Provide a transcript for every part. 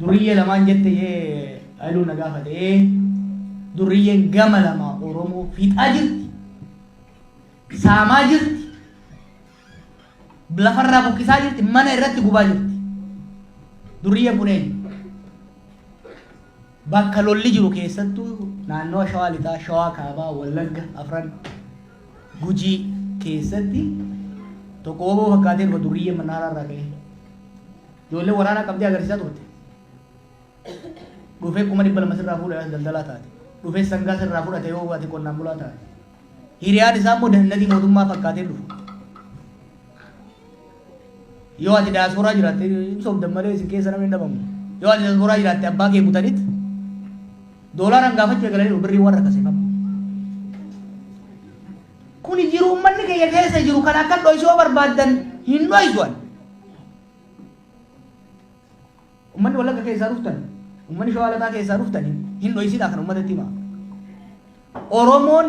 duriyee lamaan jette yee aluu na gaafate duriyeen gama lama Oromoo fiixaa jirti saamaa jirti lafarraa buqqisaa jirti mana irratti gubaa jirti duriyee buneen bakka lolli jiru keessattuu naannoo Shawaa Lixaa Shawaa Kaabaa Wallagga Afran Gujii keessatti tokko oboo fakkaatee dhufa duriyee mannaarraa irraa ga'e ijoollee waraanaa qabdee agarsiisaa turte dhufee 200 sirraa fuudhee daldalaa taate dhufee sangaa sirraa fudhate yoo waati qonnaan bulaa taate hiriyaan isaa immoo dandeettii mootummaa fakkaatee dhufu yoo ati daasporaa jiraatte soomdan malee isin keessa namni hin dhabamu yoo ati daasporaa jiraatte abbaa kee butanitti doolaaraan gaafachuu eegalanii birrii warra akkasii qabu kun jiru uummanni keenya keessa jiru kan akka dho'isoo barbaadan hin dho'isuan uummanni Wallagga keessaa dhuftan uummanni Shawaa Lixaa keessaa dhuftan hin dho'isidhaa kan uummatatti hima Oromoon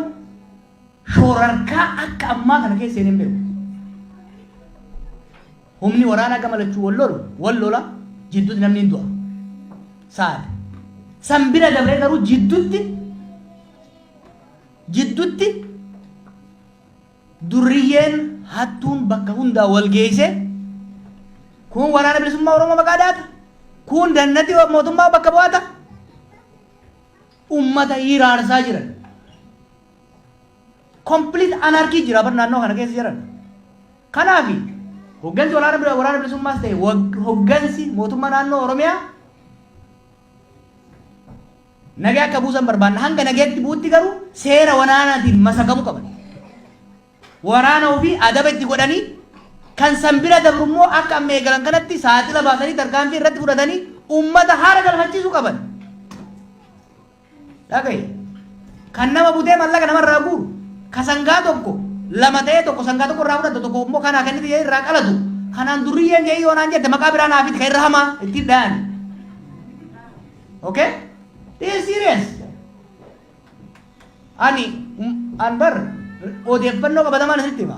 shoorarkaa akka ammaa kana keessa hin beeku humni waraanaa gamalachuu wal lola jidduutti namni hin du'a saada san bira dabree garuu jidduutti durriyyeen hattuun bakka hundaa wal geesse kun waraana bilisummaa Oromoo maqaa daata kun dannatti mootummaa bakka bu'aata ummata hiraarsaa jiran complete anarchy jira bar naannoo kana keessa jiran kanaafi hoggansi waraana bilisummaas ta'e hoggansi mootummaa naannoo Oromiyaa nagaa akka buusan barbaanna hanga nagaatti buutti garuu seera waraanaatiin masakamuu qaban waraana ofii adaba itti godhanii kan sanbira dabrummoo akka amma eegalan kanatti saaxila baasanii tarkaanfii irratti fudhatanii ummata haara galfachiisuu qaban dhagaye kan nama butee mallaqa namarraa guuru ka sangaa tokko lama ta'ee tokko sangaa tokko irraa fudhatu tokko immoo kanaa kan inni irraa qalatu kanaan durriyyeen jee yoonaan jette maqaa biraa naafiti kan irra hamaa itti dha'an okay this is serious ani anbar odeeffannoo qabatamaan asitti hima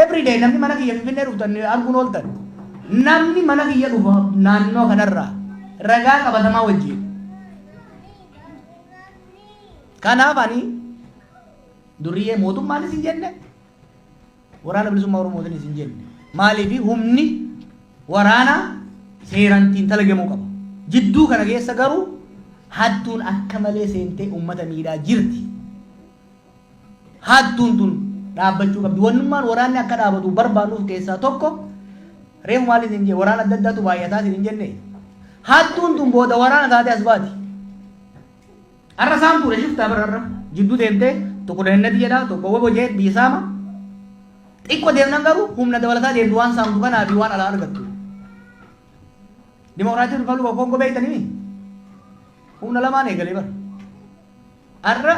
every day namni mana kiyya finfinnee dhuftan arguun ooltan namni mana kiyya dhufa naannoo kanarraa ragaa qabatamaa wajjin kanaaf ani durriyyee mootummaanis hin jenne waraana bilisummaa Oromootiinis hin jenne maaliif humni waraana seerantiin talagamuu qaba jidduu kana keessa garuu hattuun akka malee seentee ummata miidhaa jirti hattuun tun dhaabbachuu qabdi wannummaan waraanni akka dhaabatu barbaaduuf keessaa tokko reefu maaliif hin jenne waraana adda addaatu baay'ataa hin jenne hattuun tun booda waraana taate as baati arra saamtuudha shiftaa bararra jidduu deemtee tokko dannatti jedha tokko wabo jee biisaama xiqqoo deemnan garuu humna dabalataa deemtu waan saamtu kanaa fi waan alaa argattu Dimokiraatii Ripaabilika Koongoo beektanii humna lamaan eegalee bara arra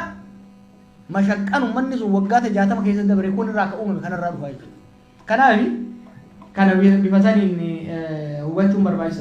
mashaqqan ummanni sun waggaa 60 keessa dabre kun irraa akka uumame kanarraa dhufaa jechuudha kanaaf kana bifa saniin hubachuun barbaachisaadha